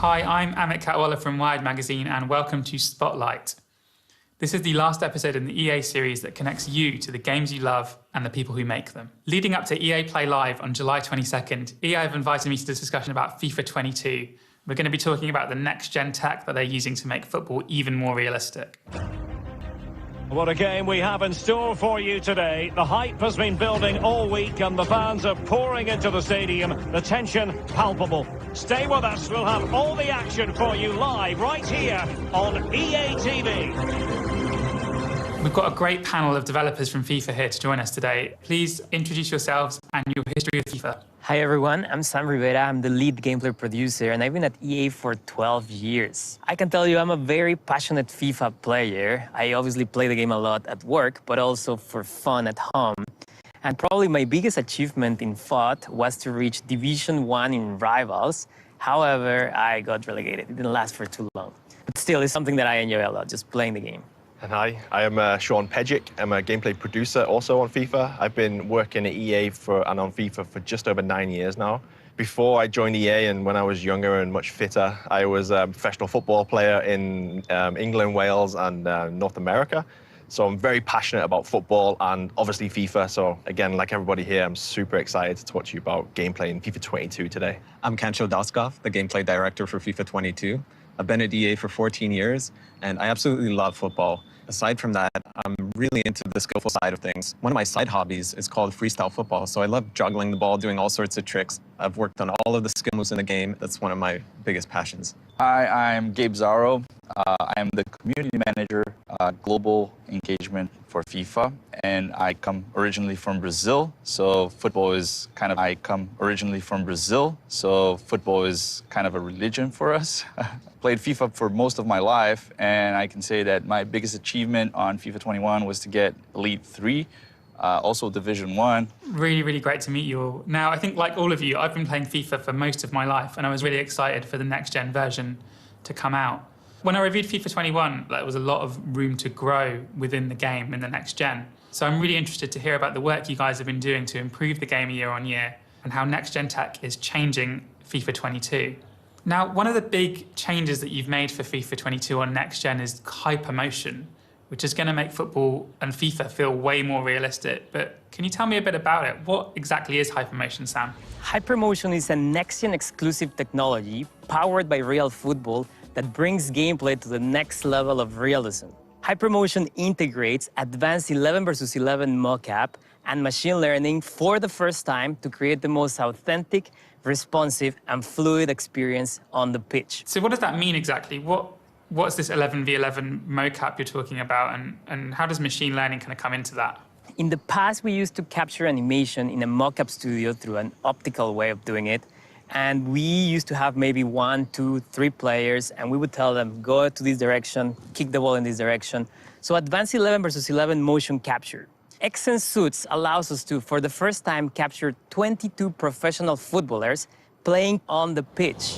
Hi, I'm Amit Katwala from Wired Magazine and welcome to Spotlight. This is the last episode in the EA series that connects you to the games you love and the people who make them. Leading up to EA Play Live on July 22nd, EA have invited me to this discussion about FIFA 22. We're going to be talking about the next-gen tech that they're using to make football even more realistic. What a game we have in store for you today. The hype has been building all week and the fans are pouring into the stadium. The tension palpable. Stay with us. We'll have all the action for you live right here on EA TV. We've got a great panel of developers from FIFA here to join us today. Please introduce yourselves and your history of FIFA. Hi everyone, I'm Sam Rivera. I'm the lead gameplay producer and I've been at EA for 12 years. I can tell you I'm a very passionate FIFA player. I obviously play the game a lot at work, but also for fun at home. And probably my biggest achievement in FUT was to reach Division 1 in Rivals. However, I got relegated. It didn't last for too long. But still, it's something that I enjoy a lot, just playing the game. And hi, I am Sean Pejic. I'm a gameplay producer also on FIFA. I've been working at EA and on FIFA for just over 9 years now. Before I joined EA and when I was younger and much fitter, I was a professional football player in England, Wales and North America. So I'm very passionate about football and obviously FIFA. So again, like everybody here, I'm super excited to talk to you about gameplay in FIFA 22 today. I'm Kancho Daskov, the gameplay director for FIFA 22. I've been at EA for 14 years and I absolutely love football. Aside from that, I'm really into the skillful side of things. One of my side hobbies is called freestyle football, so I love juggling the ball, doing all sorts of tricks. I've worked on all of the skill moves in the game. That's one of my biggest passions. Hi, I'm Gabe Zaro. I am the community manager, global engagement for FIFA, and I come originally from Brazil. So football is kind of a religion for us. Played FIFA for most of my life, and I can say that my biggest achievement on FIFA 21 was to get Elite 3, also Division 1. Really, really great to meet you all. Now, I think like all of you, I've been playing FIFA for most of my life, and I was really excited for the next-gen version to come out. When I reviewed FIFA 21, there was a lot of room to grow within the game in the next-gen. So I'm really interested to hear about the work you guys have been doing to improve the game year on year and how next-gen tech is changing FIFA 22. Now, one of the big changes that you've made for FIFA 22 on next-gen is Hypermotion, which is going to make football and FIFA feel way more realistic. But can you tell me a bit about it? What exactly is Hypermotion, Sam? Hypermotion is a next-gen exclusive technology powered by real football that brings gameplay to the next level of realism. Hypermotion integrates advanced 11 versus 11 mocap and machine learning for the first time to create the most authentic, responsive and fluid experience on the pitch. So what does that mean exactly? What's this 11v11 mocap you're talking about, and how does machine learning kind of come into that? In the past, we used to capture animation in a mocap studio through an optical way of doing it. And we used to have maybe 1, 2, 3 players, and we would tell them, go to this direction, kick the ball in this direction. So advanced 11 versus 11 motion capture. XSense Suits allows us to, for the first time, capture 22 professional footballers playing on the pitch.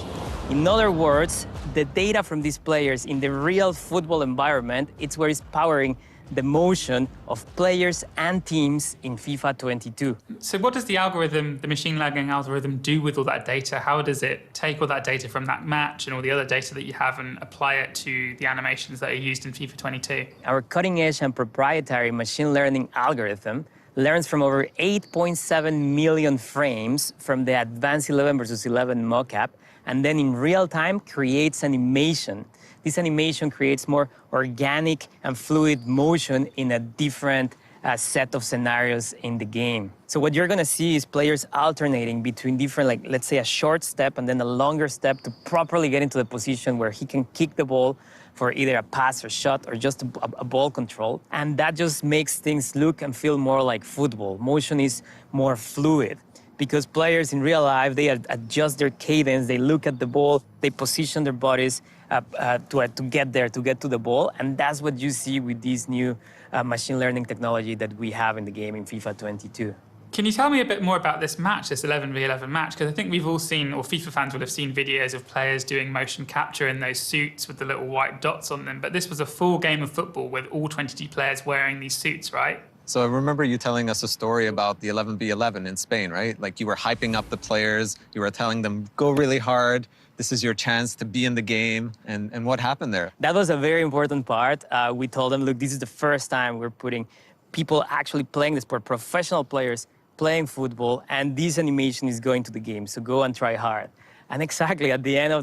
In other words, the data from these players in the real football environment, it's where it's powering the motion of players and teams in FIFA 22. So what does the algorithm, the machine learning algorithm, do with all that data? How does it take all that data from that match and all the other data that you have and apply it to the animations that are used in FIFA 22? Our cutting-edge and proprietary machine learning algorithm learns from over 8.7 million frames from the advanced 11 versus 11 mocap, and then in real time creates animation. This animation creates more organic and fluid motion in a different set of scenarios in the game. So what you're gonna see is players alternating between different, like let's say a short step and then a longer step to properly get into the position where he can kick the ball for either a pass or shot or just a ball control. And that just makes things look and feel more like football. Motion is more fluid because players in real life, they adjust their cadence, they look at the ball, they position their bodies to get there, to get to the ball. And that's what you see with this new machine learning technology that we have in the game in FIFA 22. Can you tell me a bit more about this match, this 11v11 match? Because I think we've all seen, or FIFA fans will have seen videos of players doing motion capture in those suits with the little white dots on them. But this was a full game of football with all 22 players wearing these suits, right? So I remember you telling us a story about the 11v11 in Spain, right? Like you were hyping up the players, you were telling them, go really hard, this is your chance to be in the game, and what happened there? That was a very important part. We told them, look, this is the first time we're putting people actually playing the sport, professional players playing football, and this animation is going to the game, so go and try hard. And exactly at the end of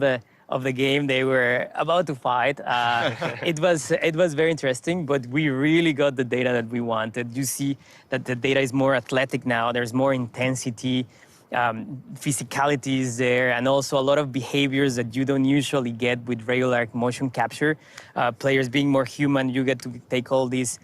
the game, they were about to fight. It was very interesting, but we really got the data that we wanted. You see that the data is more athletic now. There's more intensity, physicality is there, and also a lot of behaviors that you don't usually get with regular motion capture. Players being more human, you get to take all these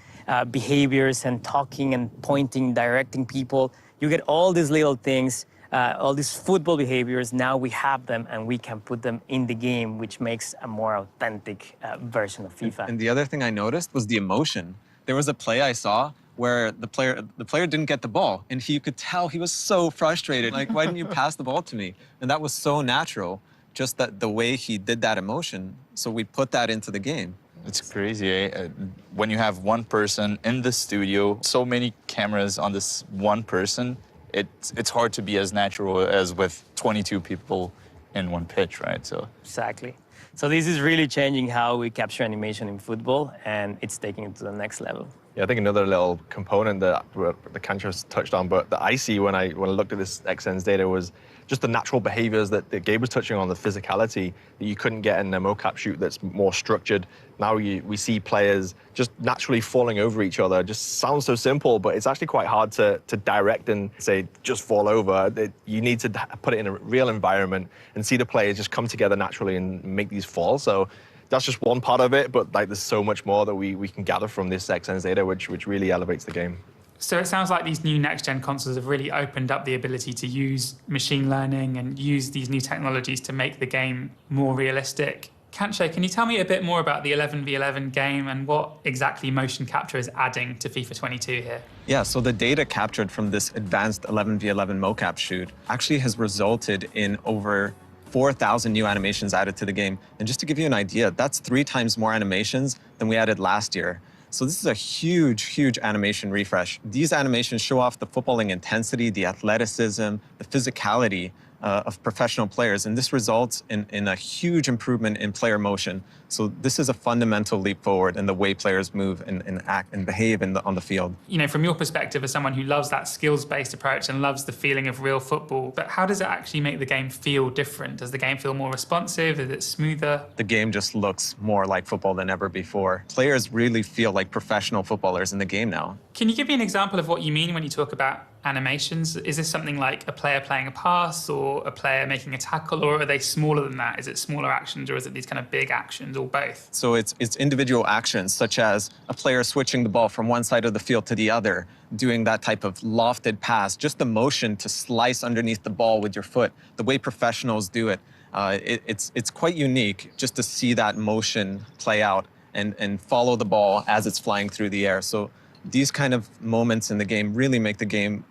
behaviors and talking and pointing, directing people. You get all these little things. All these football behaviors, now we have them and we can put them in the game, which makes a more authentic version of FIFA. And the other thing I noticed was the emotion. There was a play I saw where the player didn't get the ball, and you could tell he was so frustrated. Like, why didn't you pass the ball to me? And that was so natural, just that the way he did that emotion. So we put that into the game. It's crazy, eh? When you have one person in the studio, so many cameras on this one person, it's hard to be as natural as with 22 people in one pitch, right? So exactly. So this is really changing how we capture animation in football, and it's taking it to the next level. Yeah, I think another little component that the Cancho's touched on, but that I see when I looked at this XN's data was just the natural behaviors that Gabe was touching on, the physicality that you couldn't get in a mocap shoot that's more structured. Now we see players just naturally falling over each other. It just sounds so simple, but it's actually quite hard to direct and say, just fall over. You need to put it in a real environment and see the players just come together naturally and make these falls. So that's just one part of it, but like there's so much more that we can gather from this XN's data, which really elevates the game. So it sounds like these new next-gen consoles have really opened up the ability to use machine learning and use these new technologies to make the game more realistic. Cancho, can you tell me a bit more about the 11v11 game and what exactly motion capture is adding to FIFA 22 here? Yeah, so the data captured from this advanced 11v11 mocap shoot actually has resulted in over 4,000 new animations added to the game. And just to give you an idea, that's 3 times more animations than we added last year. So this is a huge, huge animation refresh. These animations show off the footballing intensity, the athleticism, the physicality of professional players, and this results in a huge improvement in player motion. So this is a fundamental leap forward in the way players move and act and behave on the field. You know, from your perspective as someone who loves that skills-based approach and loves the feeling of real football, but how does it actually make the game feel different? Does the game feel more responsive? Is it smoother? The game just looks more like football than ever before. Players really feel like professional footballers in the game now. Can you give me an example of what you mean when you talk about animations? Is this something like a player playing a pass or a player making a tackle, or are they smaller than that? Is it smaller actions or is it these kind of big actions or both? So it's individual actions, such as a player switching the ball from one side of the field to the other, doing that type of lofted pass, just the motion to slice underneath the ball with your foot, the way professionals do it. It's quite unique just to see that motion play out and follow the ball as it's flying through the air. So these kind of moments in the game really make the game,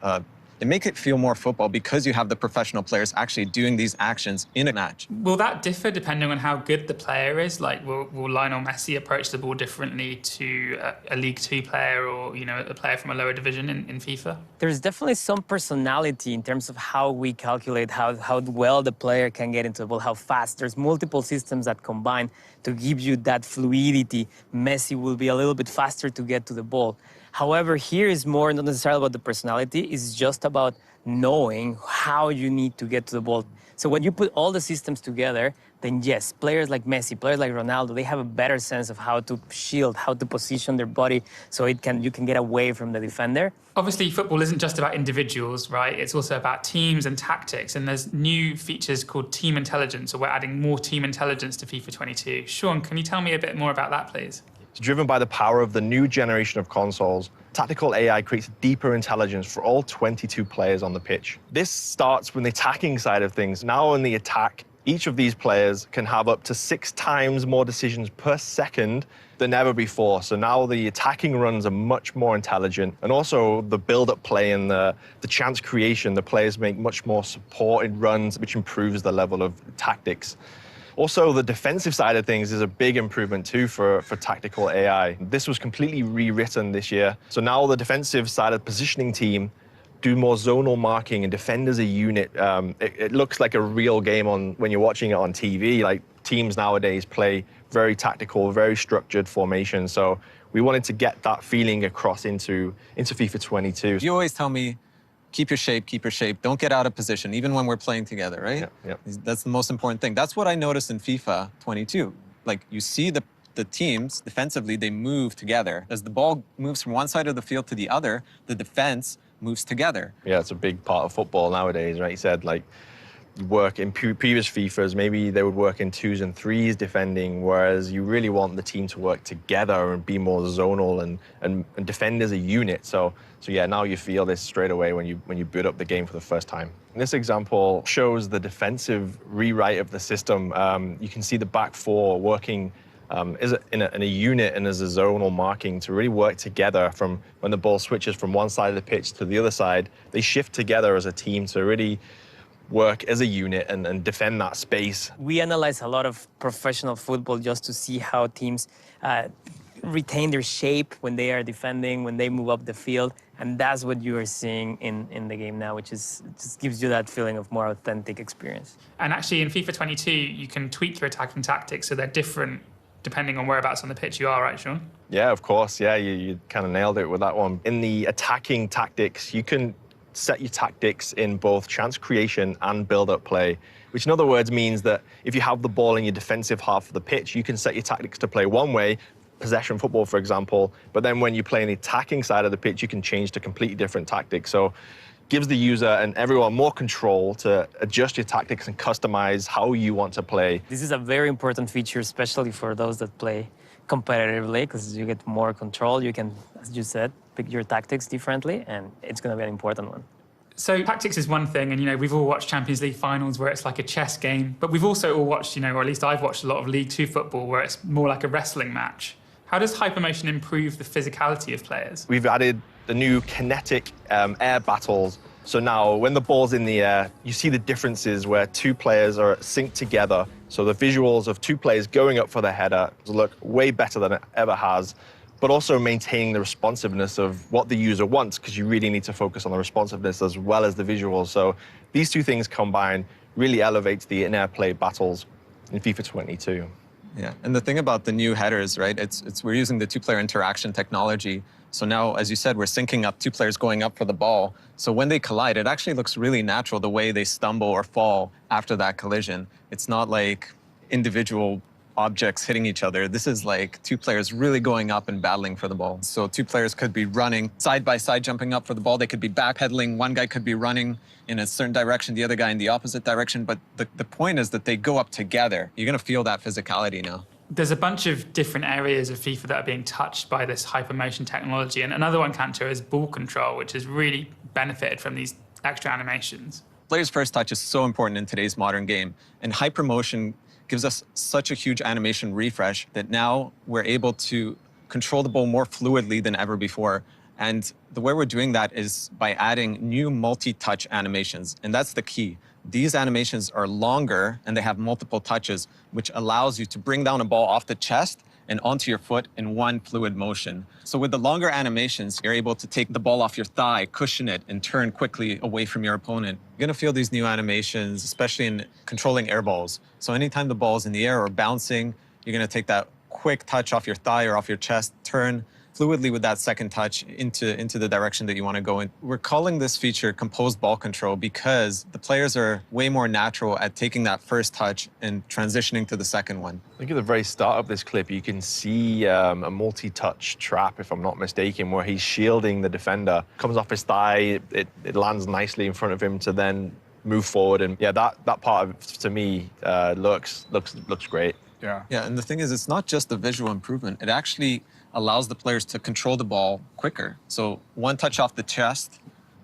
they make it feel more football because you have the professional players actually doing these actions in a match. Will that differ depending on how good the player is? Like, will Lionel Messi approach the ball differently to a League 2 player or, you know, a player from a lower division in FIFA? There's definitely some personality in terms of how we calculate how well the player can get into the ball, how fast. There's multiple systems that combine to give you that fluidity. Messi will be a little bit faster to get to the ball. However, here is more not necessarily about the personality, it's just about knowing how you need to get to the ball. So when you put all the systems together, then yes, players like Messi, players like Ronaldo, they have a better sense of how to shield, how to position their body so you can get away from the defender. Obviously, football isn't just about individuals, right? It's also about teams and tactics. And there's new features called team intelligence, so we're adding more team intelligence to FIFA 22. Sean, can you tell me a bit more about that, please? Driven by the power of the new generation of consoles, tactical AI creates deeper intelligence for all 22 players on the pitch. This starts with the attacking side of things. Now in the attack, each of these players can have up to 6 times more decisions per second than ever before. So now the attacking runs are much more intelligent, and also the build-up play and the chance creation, the players make much more supported runs, which improves the level of tactics. Also, the defensive side of things is a big improvement too for tactical AI. This was completely rewritten this year. So now the defensive side of the positioning team do more zonal marking and defend as a unit. It looks like a real game when you're watching it on TV. Like teams nowadays play very tactical, very structured formation. So we wanted to get that feeling across into FIFA 22. You always tell me, keep your shape, don't get out of position, even when we're playing together, right? Yeah. That's the most important thing. That's what I noticed in FIFA 22. Like, you see the teams, defensively, they move together. As the ball moves from one side of the field to the other, the defense moves together. Yeah, it's a big part of football nowadays, right? You said, like, you work in previous FIFAs, maybe they would work in 2s and 3s defending, whereas you really want the team to work together and be more zonal and defend as a unit. So yeah, now you feel this straight away when you boot up the game for the first time. And this example shows the defensive rewrite of the system. You can see the back four working in a unit and as a zonal marking to really work together from when the ball switches from one side of the pitch to the other side. They shift together as a team to really work as a unit and defend that space. We analyze a lot of professional football just to see how teams retain their shape when they are defending, when they move up the field. And that's what you are seeing in the game now, which just gives you that feeling of more authentic experience. And actually in FIFA 22, you can tweak your attacking tactics so they're different depending on whereabouts on the pitch you are, right, Sean? Yeah, of course. Yeah, you kind of nailed it with that one. In the attacking tactics, you can set your tactics in both chance creation and build-up play, which in other words means that if you have the ball in your defensive half of the pitch, you can set your tactics to play one way, possession football, for example, but then when you play in the attacking side of the pitch, you can change to completely different tactics. So gives the user and everyone more control to adjust your tactics and customize how you want to play. This is a very important feature, especially for those that play competitively, because you get more control. You can, as you said, pick your tactics differently, and it's going to be an important one. So tactics is one thing, and we've all watched Champions League finals where it's like a chess game, but we've also all watched, or at least I've watched a lot of League 2 football where it's more like a wrestling match. How does Hypermotion improve the physicality of players? We've added the new kinetic air battles. So now when the ball's in the air, you see the differences where two players are synced together. So the visuals of two players going up for the header look way better than it ever has, but also maintaining the responsiveness of what the user wants, because you really need to focus on the responsiveness as well as the visuals. So these two things combined really elevates the in-air play battles in FIFA 22. Yeah, and the thing about the new headers, right, we're using the two-player interaction technology. So now, as you said, we're syncing up two players going up for the ball. So when they collide, it actually looks really natural the way they stumble or fall after that collision. It's not like individual objects hitting each other. This is like two players really going up and battling for the ball. So two players could be running side by side, jumping up for the ball. They could be backpedaling. One guy could be running in a certain direction, the other guy in the opposite direction. But the point is that they go up together. You're going to feel that physicality now. There's a bunch of different areas of FIFA that are being touched by this Hypermotion technology. And another one, Kanto, is ball control, which has really benefited from these extra animations. Player's first touch is so important in today's modern game. And Hypermotion gives us such a huge animation refresh that now we're able to control the ball more fluidly than ever before. And the way we're doing that is by adding new multi-touch animations. And that's the key. These animations are longer and they have multiple touches, which allows you to bring down a ball off the chest and onto your foot in one fluid motion. So with the longer animations, you're able to take the ball off your thigh, cushion it, and turn quickly away from your opponent. You're gonna feel these new animations, especially in controlling air balls. So anytime the ball's in the air or bouncing, you're gonna take that quick touch off your thigh or off your chest, turn fluidly with that second touch into the direction that you want to go in. We're calling this feature composed ball control because the players are way more natural at taking that first touch and transitioning to the second one. I think at the very start of this clip, you can see a multi-touch trap, if I'm not mistaken, where he's shielding the defender. Comes off his thigh, it lands nicely in front of him to then move forward. And yeah, that part of, to me, looks great. Yeah. Yeah, and the thing is, it's not just the visual improvement. It actually allows the players to control the ball quicker. So one touch off the chest,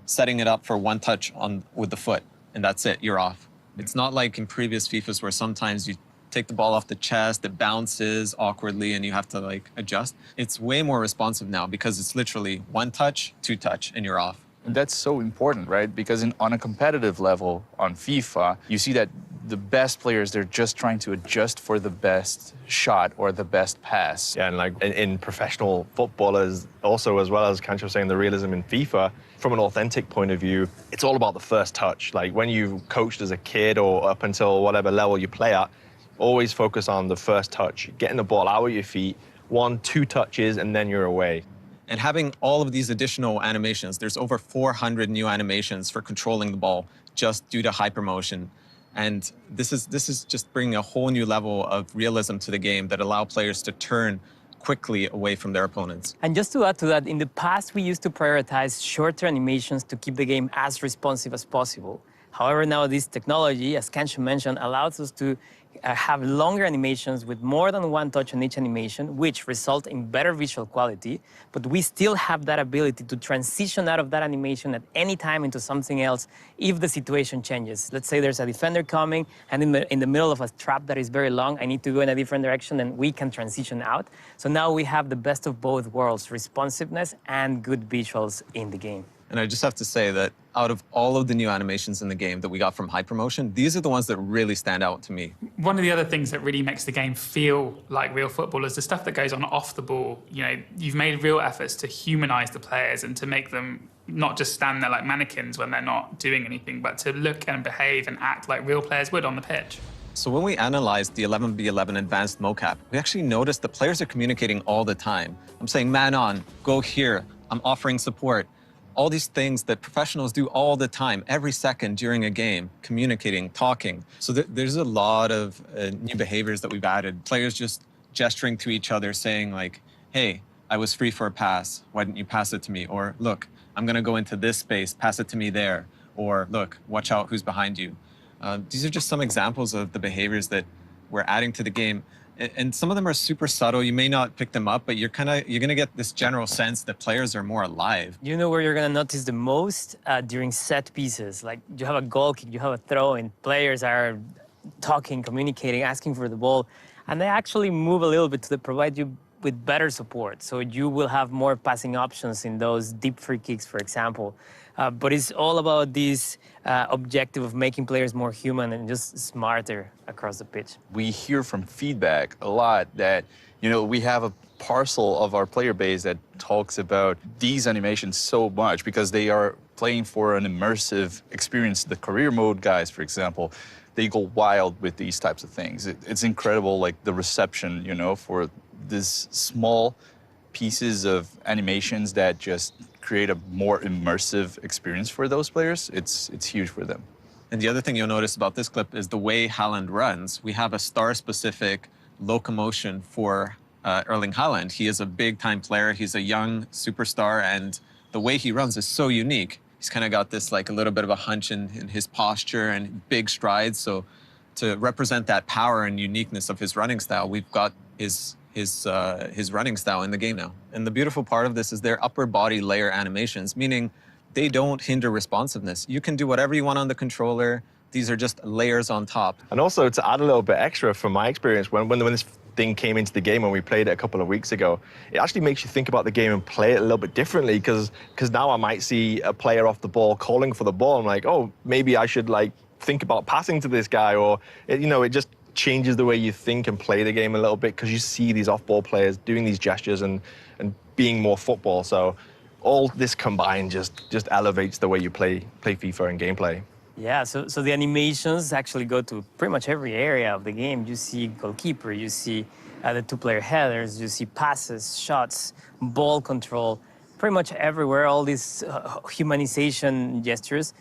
setting it up for one touch with the foot, and that's it, you're off. It's not like in previous FIFAs where sometimes you take the ball off the chest, it bounces awkwardly, and you have to like adjust. It's way more responsive now because it's literally one touch, two touch, and you're off. And that's so important, right? Because on a competitive level on FIFA, you see that the best players, they're just trying to adjust for the best shot or the best pass. Yeah, and like in professional footballers, also as well as Kancho saying the realism in FIFA, from an authentic point of view, it's all about the first touch. Like when you coached as a kid or up until whatever level you play at, always focus on the first touch, getting the ball out of your feet, 1-2 touches, and then you're away. And having all of these additional animations, there's over 400 new animations for controlling the ball just due to Hypermotion. And this is just bringing a whole new level of realism to the game that allow players to turn quickly away from their opponents. And just to add to that, in the past, we used to prioritize shorter animations to keep the game as responsive as possible. However, now this technology, as Kancho mentioned, allows us to have longer animations with more than one touch on each animation, which result in better visual quality, but we still have that ability to transition out of that animation at any time into something else if the situation changes. Let's say there's a defender coming, and in the middle of a trap that is very long, I need to go in a different direction, and we can transition out. So now we have the best of both worlds, responsiveness and good visuals in the game. And I just have to say that out of all of the new animations in the game that we got from Hypermotion, these are the ones that really stand out to me. One of the other things that really makes the game feel like real football is the stuff that goes on off the ball. You know, you've made real efforts to humanize the players and to make them not just stand there like mannequins when they're not doing anything, but to look and behave and act like real players would on the pitch. So when we analyzed the 11v11 advanced mocap, we actually noticed the players are communicating all the time. I'm saying, man on, go here, I'm offering support. All these things that professionals do all the time, every second during a game, communicating, talking. So there's a lot of new behaviors that we've added. Players just gesturing to each other, saying like, hey, I was free for a pass. Why didn't you pass it to me? Or look, I'm going to go into this space, pass it to me there. Or look, watch out who's behind you. These are just some examples of the behaviors that we're adding to the game. And some of them are super subtle. You may not pick them up, but you're going to get this general sense that players are more alive. You know where you're going to notice the most? During set pieces. Like you have a goal kick, you have a throw, and players are talking, communicating, asking for the ball. And they actually move a little bit to provide you with better support. So you will have more passing options in those deep free kicks, for example. But it's all about this objective of making players more human and just smarter across the pitch. We hear from feedback a lot that, you know, we have a parcel of our player base that talks about these animations so much because they are playing for an immersive experience. The career mode guys, for example, they go wild with these types of things. It's incredible, like the reception, you know, for these small pieces of animations that just create a more immersive experience for those players. It's huge for them. And the other thing you'll notice about this clip is the way Haaland runs. We have a star-specific locomotion for Erling Haaland. He is a big-time player. He's a young superstar, and the way he runs is so unique. He's kind of got this like a little bit of a hunch in his posture and big strides. So to represent that power and uniqueness of his running style, we've got his running style in the game now. And the beautiful part of this is their upper body layer animations, meaning they don't hinder responsiveness. You can do whatever you want on the controller. These are just layers on top. And also to add a little bit extra from my experience, when this thing came into the game when we played it a couple of weeks ago, it actually makes you think about the game and play it a little bit differently because now I might see a player off the ball calling for the ball. I'm like, oh, maybe I should like think about passing to this guy, or it just changes the way you think and play the game a little bit because you see these off-ball players doing these gestures and being more football. So all this combined just elevates the way you play FIFA and gameplay. Yeah, so the animations actually go to pretty much every area of the game. You see goalkeeper, you see the two-player headers, you see passes, shots, ball control, pretty much everywhere, all these humanization gestures.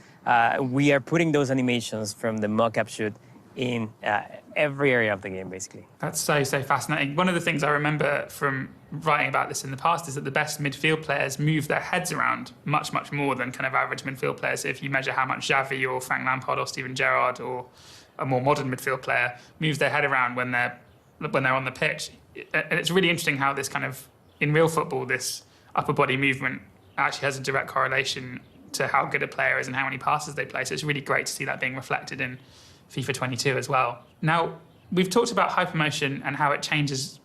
We are putting those animations from the mock-up shoot in every area of the game, basically. That's so fascinating. One of the things I remember from writing about this in the past is that the best midfield players move their heads around much more than kind of average midfield players. If you measure how much Xavi or Frank Lampard or Steven Gerrard or a more modern midfield player moves their head around when they're on the pitch. And it's really interesting how this kind of, in real football, this upper body movement actually has a direct correlation to how good a player is and how many passes they play. So it's really great to see that being reflected in FIFA 22 as well. Now, we've talked about Hypermotion and how it changes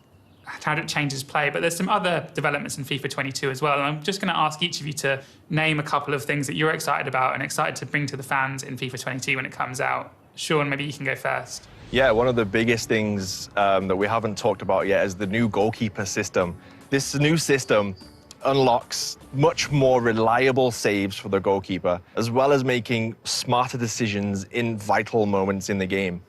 play, but there's some other developments in FIFA 22 as well. And I'm just going to ask each of you to name a couple of things that you're excited about and excited to bring to the fans in FIFA 22 when it comes out Sean, maybe you can go first. Yeah, one of the biggest things that we haven't talked about yet is the new goalkeeper system. This new system unlocks much more reliable saves for the goalkeeper, as well as making smarter decisions in vital moments in the game.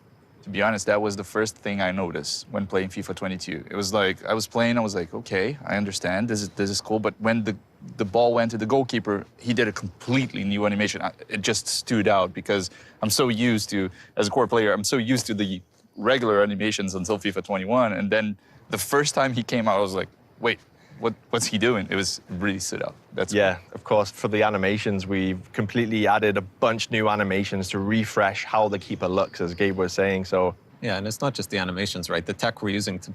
To be honest, that was the first thing I noticed when playing FIFA 22. It was like, I was playing, I was like, okay, I understand, this is cool, but when the ball went to the goalkeeper, he did a completely new animation. It just stood out because I'm so used to, as a core player, I'm so used to the regular animations until FIFA 21, and then the first time he came out, I was like, wait, what's he doing? It was really stood out. That's yeah, cool. of course, for the animations, we've completely added a bunch new animations to refresh how the keeper looks, as Gabe was saying. So Yeah, and it's not just the animations, right? The tech we're using to,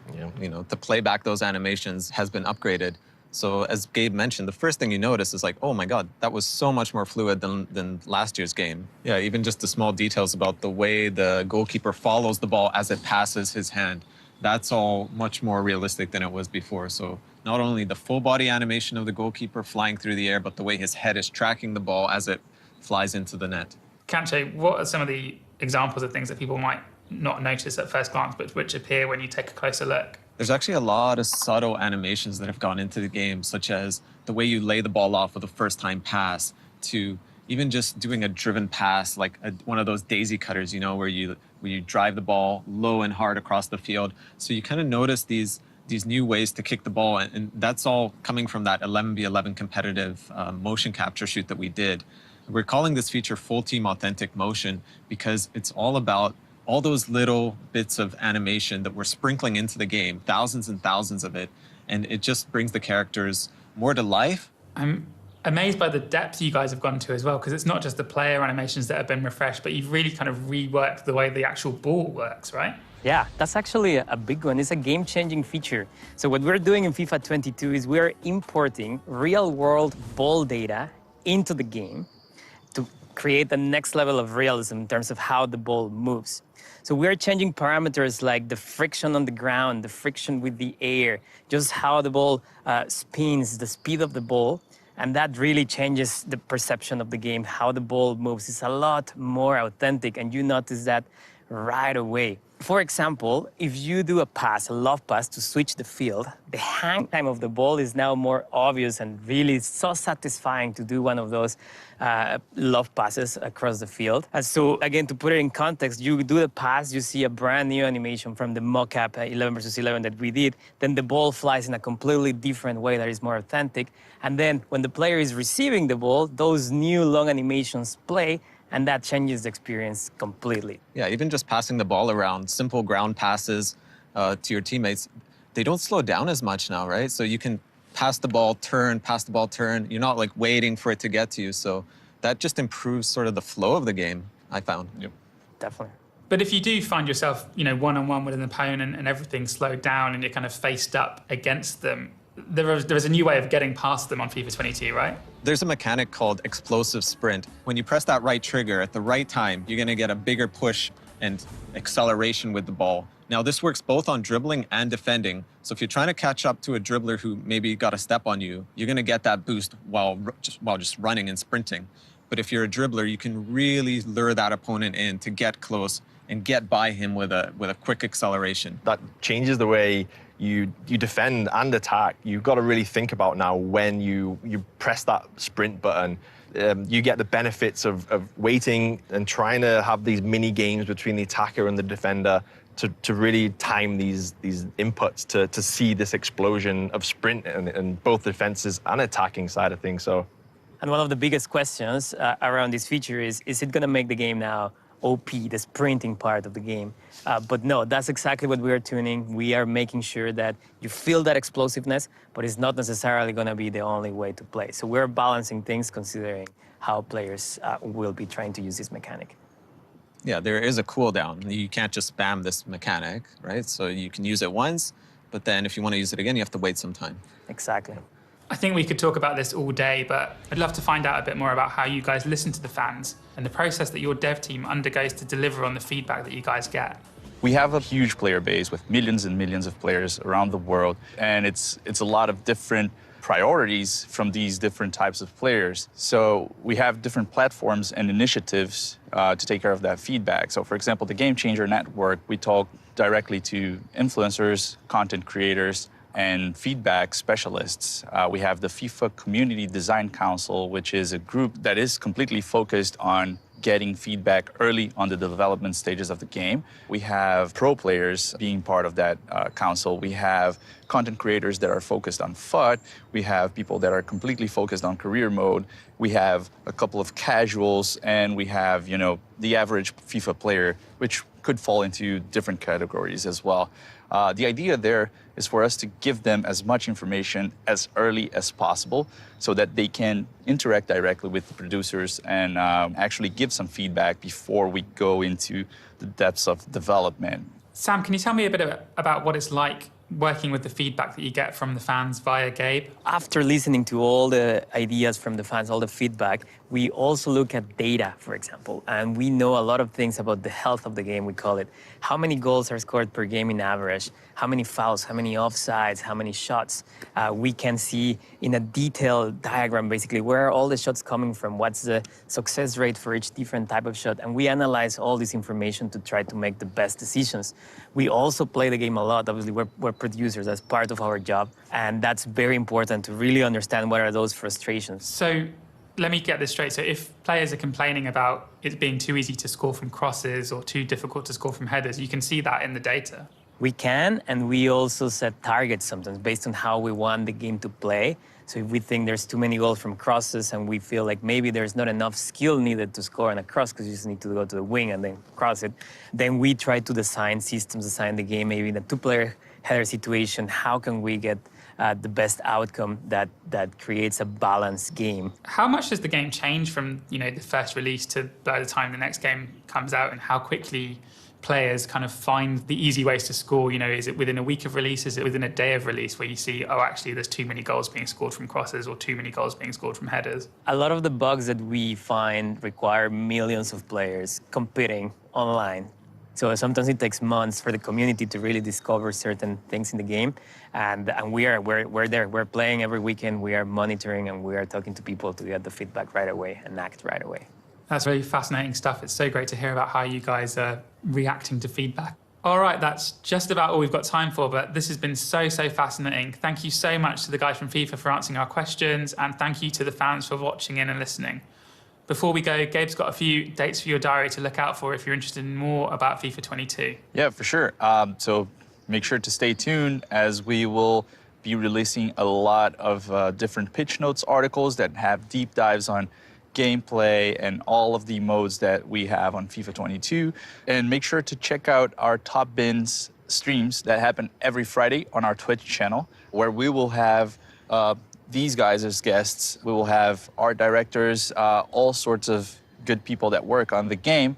to play back those animations has been upgraded. So as Gabe mentioned, the first thing you notice is like, oh my God, that was so much more fluid than last year's game. Yeah, even just the small details about the way the goalkeeper follows the ball as it passes his hand. That's all much more realistic than it was before. So not only the full body animation of the goalkeeper flying through the air, but the way his head is tracking the ball as it flies into the net. Kanche, what are some of the examples of things that people might not notice at first glance, but which appear when you take a closer look? There's actually a lot of subtle animations that have gone into the game, such as the way you lay the ball off with a first-time pass, to even just doing a driven pass, like one of those daisy cutters, where you drive the ball low and hard across the field. So you kind of notice these new ways to kick the ball, and that's all coming from that 11v11 competitive motion capture shoot that we did. We're calling this feature Full Team Authentic Motion because it's all about all those little bits of animation that we're sprinkling into the game, thousands and thousands of it, and it just brings the characters more to life. I'm amazed by the depth you guys have gone to as well, because it's not just the player animations that have been refreshed, but you've really kind of reworked the way the actual ball works, right? Yeah, that's actually a big one. It's a game-changing feature. So what we're doing in FIFA 22 is we're importing real-world ball data into the game to create the next level of realism in terms of how the ball moves. So we're changing parameters like the friction on the ground, the friction with the air, just how the ball spins, the speed of the ball, and that really changes the perception of the game, how the ball moves. It's a lot more authentic, and you notice that right away. For example, if you do a pass, a love pass to switch the field, the hang time of the ball is now more obvious and really so satisfying to do one of those love passes across the field. And so again, to put it in context, you do the pass, you see a brand new animation from the mock-up 11 versus 11 that we did, then the ball flies in a completely different way that is more authentic. And then when the player is receiving the ball, those new long animations play, and that changes the experience completely. Yeah, even just passing the ball around, simple ground passes to your teammates, they don't slow down as much now, right? So you can pass the ball, pass the ball, turn. You're not like waiting for it to get to you. So that just improves sort of the flow of the game, I found. Yep. Definitely. But if you do find yourself, one-on-one with an opponent and everything's slowed down and you're kind of faced up against them, there is a new way of getting past them on FIFA 22, right? There's a mechanic called explosive sprint. When you press that right trigger at the right time, you're going to get a bigger push and acceleration with the ball. Now, this works both on dribbling and defending. So if you're trying to catch up to a dribbler who maybe got a step on you, you're going to get that boost while just running and sprinting. But if you're a dribbler, you can really lure that opponent in to get close and get by him with a quick acceleration. that changes the way you defend and attack. You've got to really think about now when you press that sprint button. You get the benefits of waiting and trying to have these mini games between the attacker and the defender to really time these inputs to see this explosion of sprint in both defenses and attacking side of things. So, And one of the biggest questions around this feature is it going to make the game now OP, the sprinting part of the game? But no, that's exactly what we are tuning. We are making sure that you feel that explosiveness, but it's not necessarily going to be the only way to play. So we're balancing things considering how players will be trying to use this mechanic. Yeah, there is a cooldown. You can't just spam this mechanic, right? So you can use it once, but then if you want to use it again, you have to wait some time. Exactly. I think we could talk about this all day, but I'd love to find out a bit more about how you guys listen to the fans and the process that your dev team undergoes to deliver on the feedback that you guys get. We have a huge player base with millions and millions of players around the world, and it's a lot of different priorities from these different types of players. So we have different platforms and initiatives to take care of that feedback. So for example, the Game Changer Network, we talk directly to influencers, content creators, and feedback specialists. We have the FIFA Community Design Council, which is a group that is completely focused on getting feedback early on the development stages of the game. We have pro players being part of that council. We have content creators that are focused on FUT. We have people that are completely focused on career mode. We have a couple of casuals, and we have, you know, the average FIFA player, which could fall into different categories as well. The idea there is for us to give them as much information as early as possible so that they can interact directly with the producers and actually give some feedback before we go into the depths of development. Sam, can you tell me a bit about what it's like working with the feedback that you get from the fans via Gabe? After listening to all the ideas from the fans, all the feedback, we also look at data, for example, and we know a lot of things about the health of the game, we call it. How many goals are scored per game in average? How many fouls? How many offsides? How many shots? We can see in a detailed diagram, basically, where are all the shots coming from? What's the success rate for each different type of shot? And we analyze all this information to try to make the best decisions. We also play the game a lot. Obviously, we're producers. That's part of our job. And that's very important to really understand what are those frustrations. So let me get this straight. So if players are complaining about it being too easy to score from crosses or too difficult to score from headers, you can see that in the data. We can, and we also set targets sometimes based on how we want the game to play. So if we think there's too many goals from crosses and we feel like maybe there's not enough skill needed to score on a cross because you just need to go to the wing and then cross it, then we try to design systems, design the game, maybe in a two-player header situation, how can we get the best outcome that creates a balanced game. How much does the game change from, you know, the first release to by the time the next game comes out, and how quickly players kind of find the easy ways to score? You know, is it within a week of release? Is it within a day of release where you see, oh, actually, there's too many goals being scored from crosses or too many goals being scored from headers? A lot of the bugs that we find require millions of players competing online. So sometimes it takes months for the community to really discover certain things in the game. And we're there. We're playing every weekend. We are monitoring and we are talking to people to get the feedback right away and act right away. That's really fascinating stuff. It's so great to hear about how you guys are reacting to feedback. All right, that's just about all we've got time for, but this has been so fascinating. Thank you so much to the guys from FIFA for answering our questions, and thank you to the fans for watching in and listening. Before we go, Gabe's got a few dates for your diary to look out for if you're interested in more about FIFA 22. Yeah, for sure. So make sure to stay tuned as we will be releasing a lot of different pitch notes articles that have deep dives on gameplay and all of the modes that we have on FIFA 22. And make sure to check out our Top Bins streams that happen every Friday on our Twitch channel, where we will have these guys as guests. We will have art directors, all sorts of good people that work on the game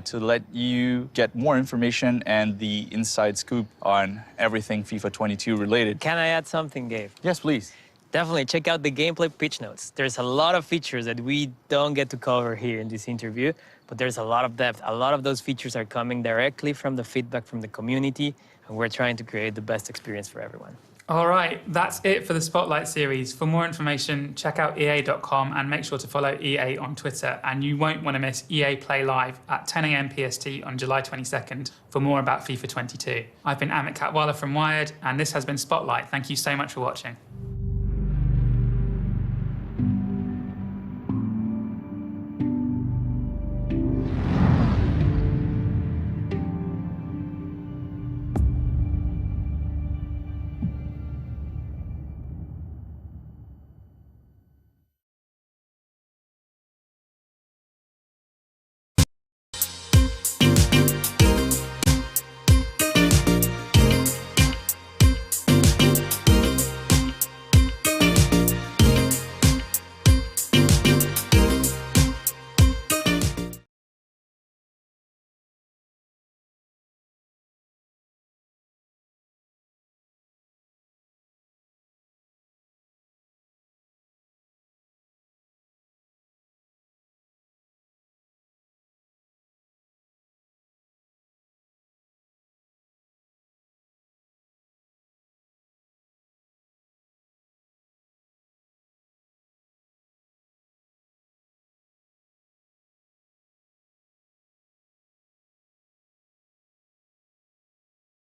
to let you get more information and the inside scoop on everything FIFA 22 related. Can I add something, Gabe? Yes, please. Definitely check out the gameplay pitch notes. There's a lot of features that we don't get to cover here in this interview, but there's a lot of depth. A lot of those features are coming directly from the feedback from the community, and we're trying to create the best experience for everyone. All right, that's it for the Spotlight series. For more information, check out EA.com and make sure to follow EA on Twitter. And you won't want to miss EA Play Live at 10 a.m. PST on July 22nd for more about FIFA 22. I've been Amit Katwala from Wired, and this has been Spotlight. Thank you so much for watching.